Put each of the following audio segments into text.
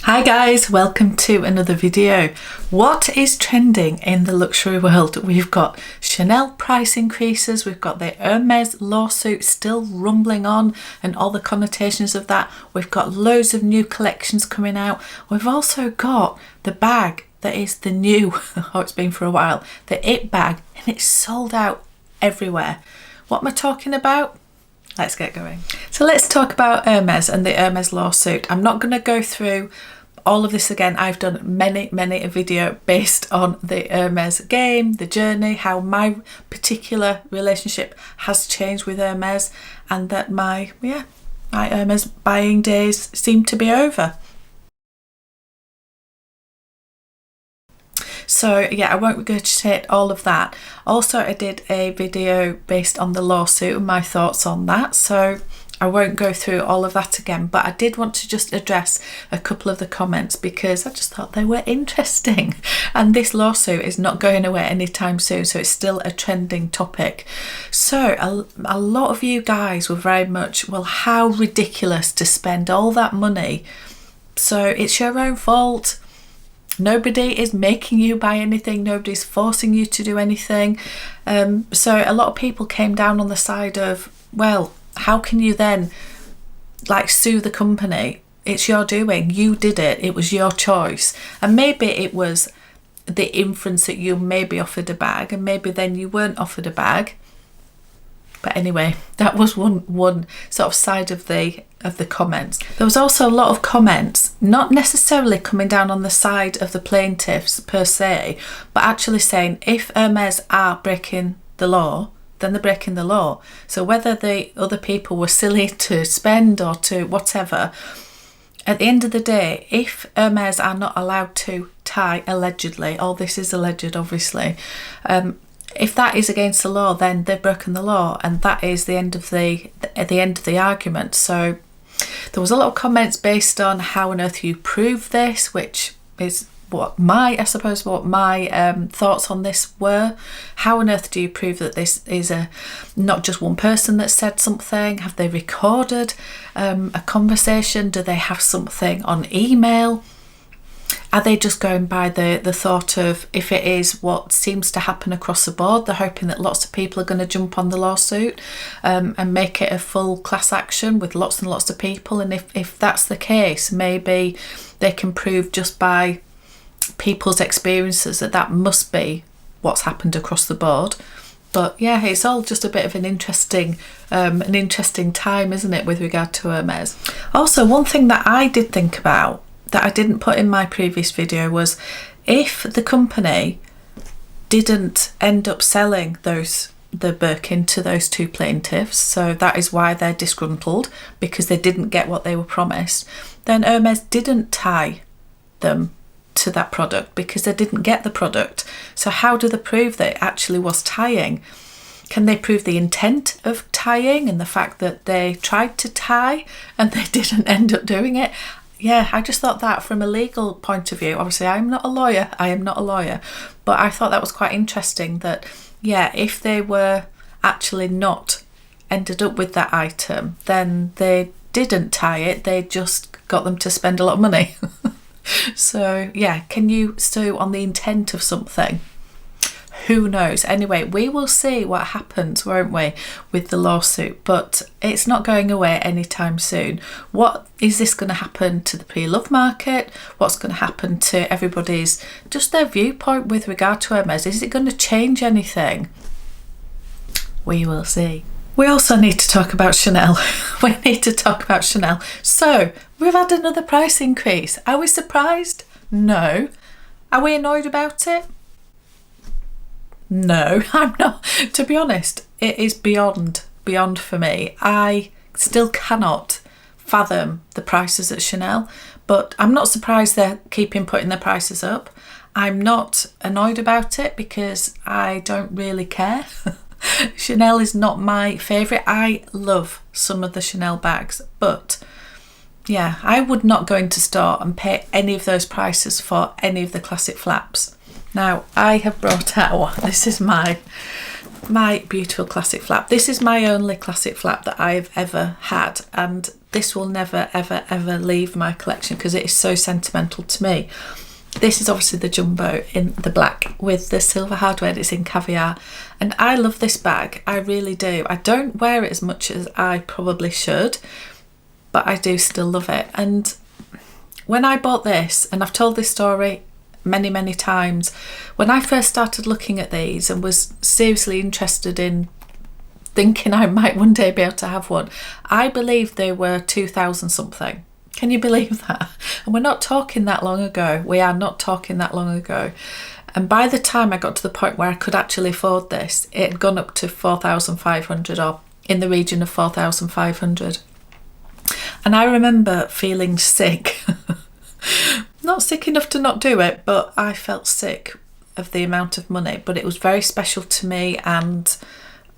Hi guys, welcome to another video. What is trending in the luxury world? We've got Chanel price increases, we've got the Hermès lawsuit still rumbling on and all the connotations of that. We've got loads of new collections coming out. We've also got the bag that is the new, oh it's been for a while, the It bag, and it's sold out everywhere. What am I talking about? Let's get going. So let's talk about Hermès and the Hermès lawsuit. I'm not going to go through all of this again. I've done many a video based on the Hermès game, the journey, how my particular relationship has changed with Hermès, and that my Hermès buying days seem to be over. So yeah, I won't regurgitate all of that. Also, I did a video based on the lawsuit and my thoughts on that, so I won't go through all of that again, but I did want to just address a couple of the comments because I just thought they were interesting. And this lawsuit is not going away anytime soon, so it's still a trending topic. So a lot of you guys were very much, well, how ridiculous to spend all that money. So it's your own fault. Nobody is making you buy anything, nobody's forcing you to do anything. So a lot of people came down on the side of, well, how can you then like sue the company? It's your doing, you did it, it was your choice. And maybe it was the inference that you maybe offered a bag and maybe then you weren't offered a bag. But anyway, that was one sort of side of the comments. There was also a lot of comments, not necessarily coming down on the side of the plaintiffs per se, but actually saying if Hermès are breaking the law, then they're breaking the law. So whether the other people were silly to spend or to whatever, at the end of the day, if Hermès are not allowed to tie, allegedly, all this is alleged obviously, if that is against the law, then they've broken the law, and that is the end of the argument. So there was a lot of comments based on how on earth you prove this, which is what my thoughts on this were. How on earth do you prove that this is not just one person that said something? Have they recorded a conversation? Do they have something on email? Are they just going by the thought of, if it is what seems to happen across the board, they're hoping that lots of people are going to jump on the lawsuit and make it a full class action with lots and lots of people? And if that's the case, maybe they can prove just by people's experiences that must be what's happened across the board. But yeah, it's all just a bit of an interesting time, isn't it, with regard to Hermès. Also, one thing that I did think about that I didn't put in my previous video was, if the company didn't end up selling the Birkin to those two plaintiffs, so that is why they're disgruntled, because they didn't get what they were promised, then Hermès didn't tie them to that product because they didn't get the product. So how do they prove that it actually was tying? Can they prove the intent of tying and the fact that they tried to tie and they didn't end up doing it? Yeah, I just thought that from a legal point of view, obviously I am not a lawyer, but I thought that was quite interesting that, yeah, if they were actually not ended up with that item, then they didn't tie it, they just got them to spend a lot of money. So yeah, can you sue on the intent of something? Who knows? Anyway, we will see what happens, won't we, with the lawsuit, but it's not going away anytime soon. What is this going to happen to the pre-love market? What's going to happen to everybody's, just their viewpoint with regard to Hermès? Is it going to change anything? We will see. We also need to talk about Chanel. We need to talk about Chanel. So we've had another price increase. Are we surprised? No. Are we annoyed about it? No, I'm not. To be honest, it is beyond for me. I still cannot fathom the prices at Chanel, but I'm not surprised they're keeping putting their prices up. I'm not annoyed about it because I don't really care. Chanel is not my favourite. I love some of the Chanel bags, but yeah, I would not go into store and pay any of those prices for any of the classic flaps. Now, I have brought out, this is my my beautiful classic flap. This is my only classic flap that I've ever had, and this will never ever ever leave my collection because it is so sentimental to me. This is obviously the jumbo in the black with the silver hardware. It's in caviar, and I love this bag. I really do. I don't wear it as much as I probably should, but I do still love it. And when I bought this, and I've told this story many times, when I first started looking at these and was seriously interested in thinking I might one day be able to have one, I believe they were 2,000 something. Can you believe that? And we're not talking that long ago. We are not talking that long ago. And by the time I got to the point where I could actually afford this, it had gone up to 4,500 or in the region of 4,500. And I remember feeling sick. Not sick enough to not do it, but I felt sick of the amount of money. But it was very special to me, and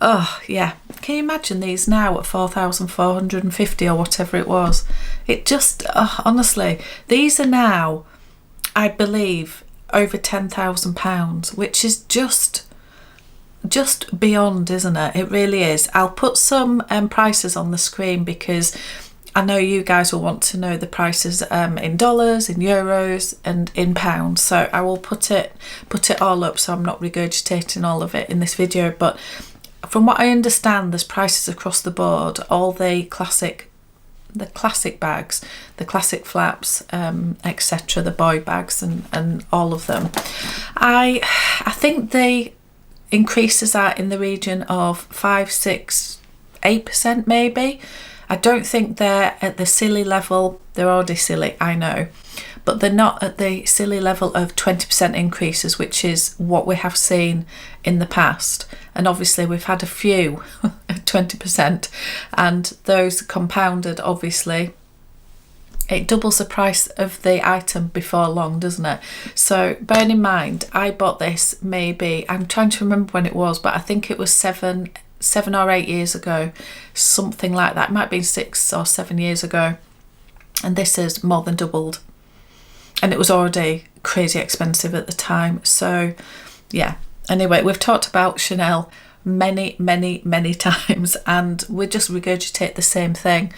oh yeah, can you imagine these now at 4,450 or whatever it was? It just, honestly, these are now, I believe, over £10,000, which is just beyond, isn't it? It really is. I'll put some prices on the screen because I know you guys will want to know the prices in dollars, in euros and in pounds. So I will put it all up so I'm not regurgitating all of it in this video. But from what I understand, there's prices across the board. All the classic bags, the classic flaps, etc., the boy bags and all of them. I think the increases are in the region of 5, 6, 8% maybe. I don't think they're at the silly level. They're already silly, I know, but they're not at the silly level of 20% increases, which is what we have seen in the past. And obviously we've had a few at 20%, and those compounded, obviously it doubles the price of the item before long, doesn't it? So bearing in mind, I bought this maybe, I'm trying to remember when it was, but I think it was 7 or 8 years ago, something like that. It might be 6 or 7 years ago, and this has more than doubled, and it was already crazy expensive at the time. So yeah, anyway, we've talked about Chanel many times, and we just regurgitate the same thing.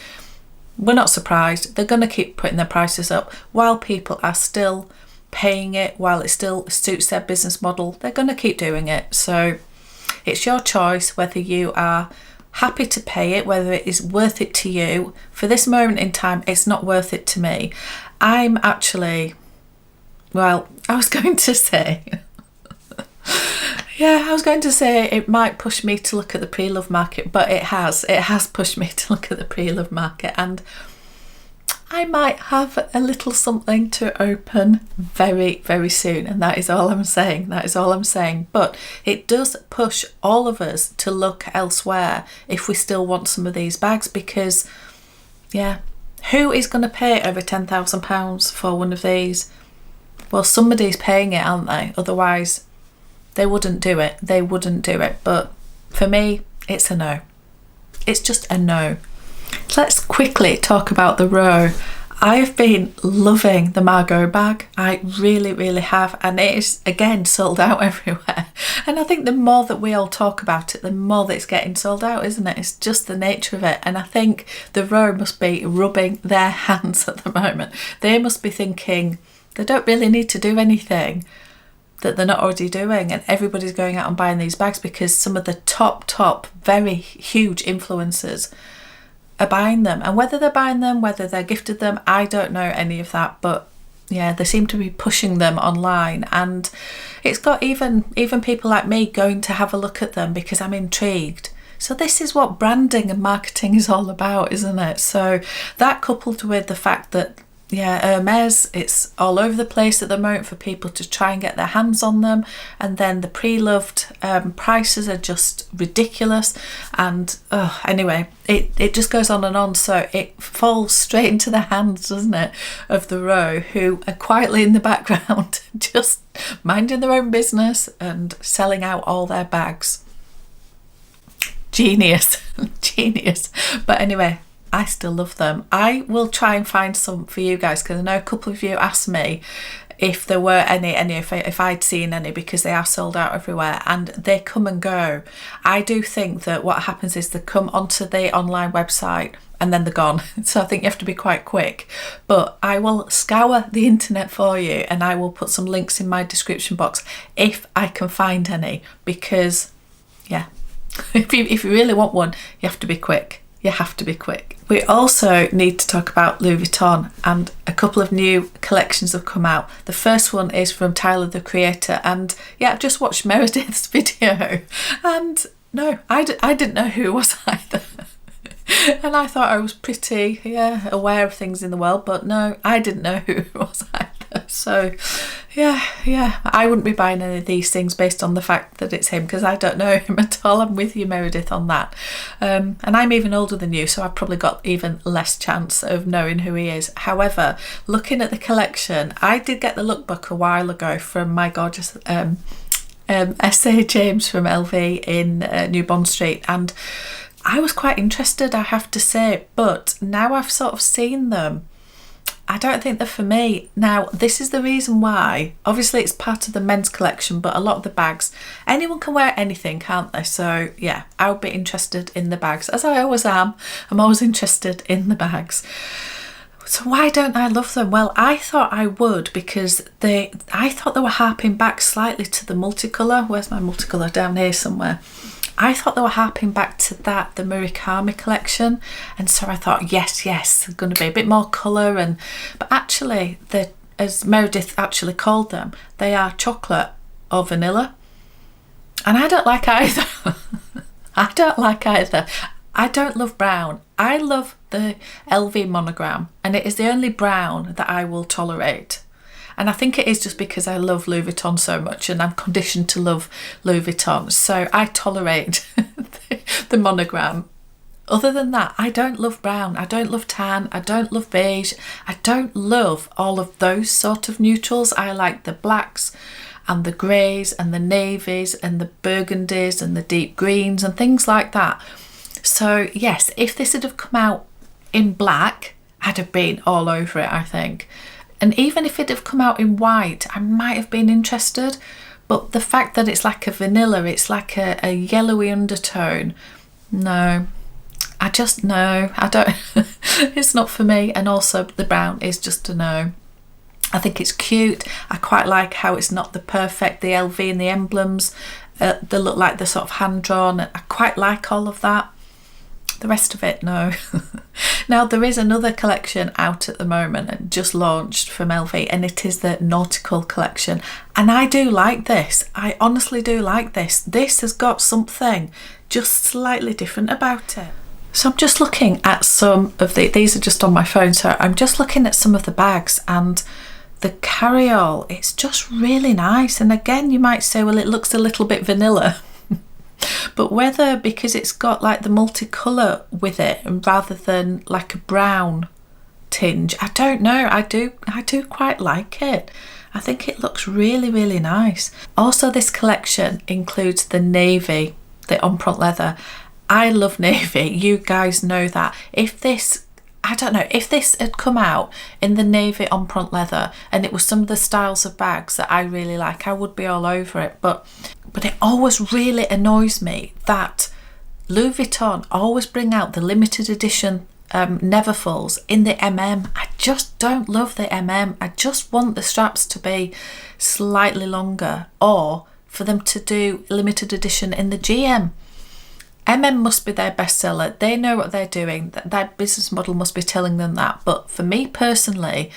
We're not surprised. They're going to keep putting their prices up while people are still paying it, while it still suits their business model. They're going to keep doing it. So it's your choice whether you are happy to pay it, whether it is worth it to you. For this moment in time, it's not worth it to me. I'm actually, well, I was going to say, yeah, I was going to say it might push me to look at the pre-love market, but it has pushed me to look at the pre-love market, and I might have a little something to open very soon, and that is all I'm saying. That is all I'm saying. But it does push all of us to look elsewhere if we still want some of these bags, because yeah, who is going to pay over £10,000 for one of these? Well, somebody's paying it, aren't they? Otherwise they wouldn't do it. They wouldn't do it. But for me, it's a no. It's just a no. Let's quickly talk about the Row. I've been loving the Margaux bag. I really have, and it is again sold out everywhere. And I think the more that we all talk about it, the more that it's getting sold out, isn't it? It's just the nature of it. And I think the Row must be rubbing their hands at the moment. They must be thinking they don't really need to do anything that they're not already doing, and everybody's going out and buying these bags because some of the top very huge influencers are buying them. And whether they're buying them, whether they're gifted them, I don't know any of that, but yeah, they seem to be pushing them online, and it's got even people like me going to have a look at them because I'm intrigued. So this is what branding and marketing is all about, isn't it? So that, coupled with the fact that yeah, Hermès, it's all over the place at the moment for people to try and get their hands on them, and then the pre-loved prices are just ridiculous, and anyway, it just goes on and on. So it falls straight into the hands, doesn't it, of the Row, who are quietly in the background just minding their own business and selling out all their bags. Genius. But anyway, I still love them. I will try and find some for you guys, because I know a couple of you asked me if there were any if I'd seen any, because they are sold out everywhere and they come and go. I do think that what happens is they come onto the online website and then they're gone. So I think you have to be quite quick. But I will scour the internet for you, and I will put some links in my description box if I can find any, because yeah, if you really want one, you have to be quick. You have to be quick. We also need to talk about Louis Vuitton, and a couple of new collections have come out. The first one is from Tyler the Creator, and yeah, I've just watched Meredith's video, and no, I didn't know who it was either. And I thought I was pretty aware of things in the world, but no, I didn't know who it was either. So yeah, I wouldn't be buying any of these things based on the fact that it's him, because I don't know him at all. I'm with you, Meredith, on that. And I'm even older than you, so I've probably got even less chance of knowing who he is. However, looking at the collection, I did get the lookbook a while ago from my gorgeous S.A. James from LV in New Bond Street, and I was quite interested, I have to say, but now I've sort of seen them, I don't think they're for me. Now, this is the reason why. Obviously, it's part of the men's collection, but a lot of the bags, anyone can wear anything, can't they? So, yeah, I would be interested in the bags, as I always am. I'm always interested in the bags. So why don't I love them? Well, I thought I would, because I thought they were harping back slightly to the multicolour. Where's my multicolour? Down here somewhere. I thought they were harping back to that, the Murakami collection, and so I thought, yes, there's going to be a bit more colour, but actually, as Meredith actually called them, they are chocolate or vanilla, and I don't like either. I don't like either. I don't love brown. I love the LV monogram, and it is the only brown that I will tolerate. And I think it is just because I love Louis Vuitton so much, and I'm conditioned to love Louis Vuitton. So I tolerate the monogram. Other than that, I don't love brown. I don't love tan. I don't love beige. I don't love all of those sort of neutrals. I like the blacks and the greys and the navies and the burgundies and the deep greens and things like that. So yes, if this had have come out in black, I'd have been all over it, I think. And even if it had come out in white, I might have been interested. But the fact that it's like a vanilla, it's like a yellowy undertone, no. I don't. It's not for me. And also the brown is just a no. I think it's cute. I quite like how it's not the LV and the emblems. They look like they're sort of hand-drawn. I quite like all of that. The rest of it, no. Now, there is another collection out at the moment and just launched from LV, and it is the Nautical collection. And I do like this. I honestly do like this. This has got something just slightly different about it. So I'm just looking at some of these are just on my phone, so I'm just looking at some of the bags, and the carry-all, it's just really nice. And again, you might say, well, it looks a little bit vanilla. But whether because it's got like the multicolour with it rather than like a brown tinge, I don't know. I do quite like it. I think it looks really, really nice. Also, this collection includes the navy, the empreinte leather. I love navy. You guys know that. If this had come out in the navy empreinte leather and it was some of the styles of bags that I really like, I would be all over it. But it always really annoys me that Louis Vuitton always bring out the limited edition Neverfulls in the I just don't love the I just want the straps to be slightly longer, or for them to do limited edition in the GM. Must be their bestseller. They know what they're doing. Their business model must be telling them that. But for me personally,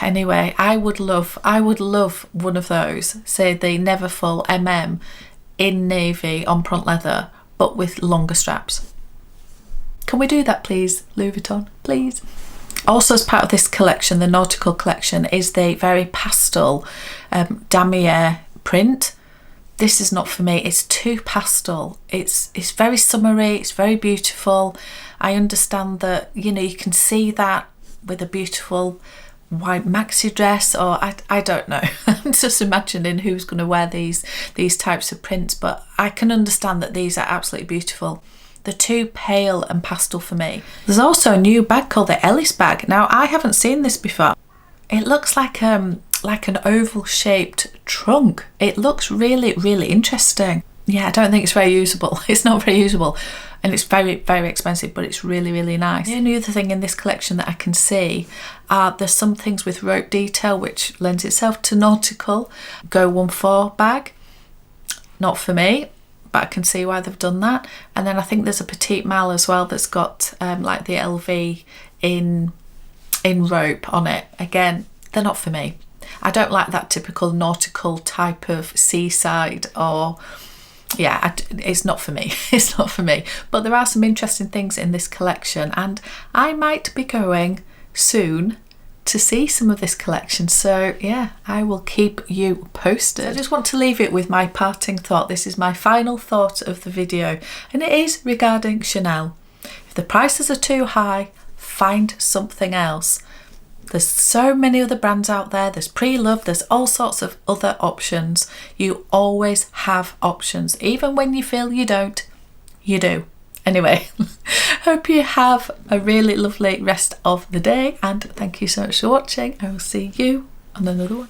anyway, I would love one of those. Say the Neverfull in navy empreinte leather, but with longer straps. Can we do that, please, Louis Vuitton? Please. Also, as part of this collection, the Nautical collection, is the very pastel damier print. This is not for me. It's too pastel. It's very summery. It's very beautiful. I understand that, you can see that with a beautiful white maxi dress, or I don't know. I'm just imagining who's going to wear these types of prints, but I can understand that these are absolutely beautiful. They're too pale and pastel for me. There's also a new bag called the Ellis bag. Now, I haven't seen this before. It looks like an oval shaped trunk. It looks really, really interesting. Yeah, I don't think it's very usable. It's not very usable, and it's very, very expensive, but it's really, really nice. The only other thing in this collection that I can see are there's some things with rope detail which lends itself to nautical. Go 1/4 bag, not for me, but I can see why they've done that. And then I think there's a petite mal as well that's got like the LV in rope on it. Again, they're not for me. I don't like that typical nautical type of seaside, or yeah, it's not for me. It's not for me. But there are some interesting things in this collection, and I might be going soon to see some of this collection. So yeah, I will keep you posted. I just want to leave it with my parting thought. This is my final thought of the video, and it is regarding Chanel. If the prices are too high, find something else. There's so many other brands out there. There's Pre-Loved, there's all sorts of other options. You always have options. Even when you feel you don't, you do. Anyway, hope you have a really lovely rest of the day, and thank you so much for watching. I will see you on another one.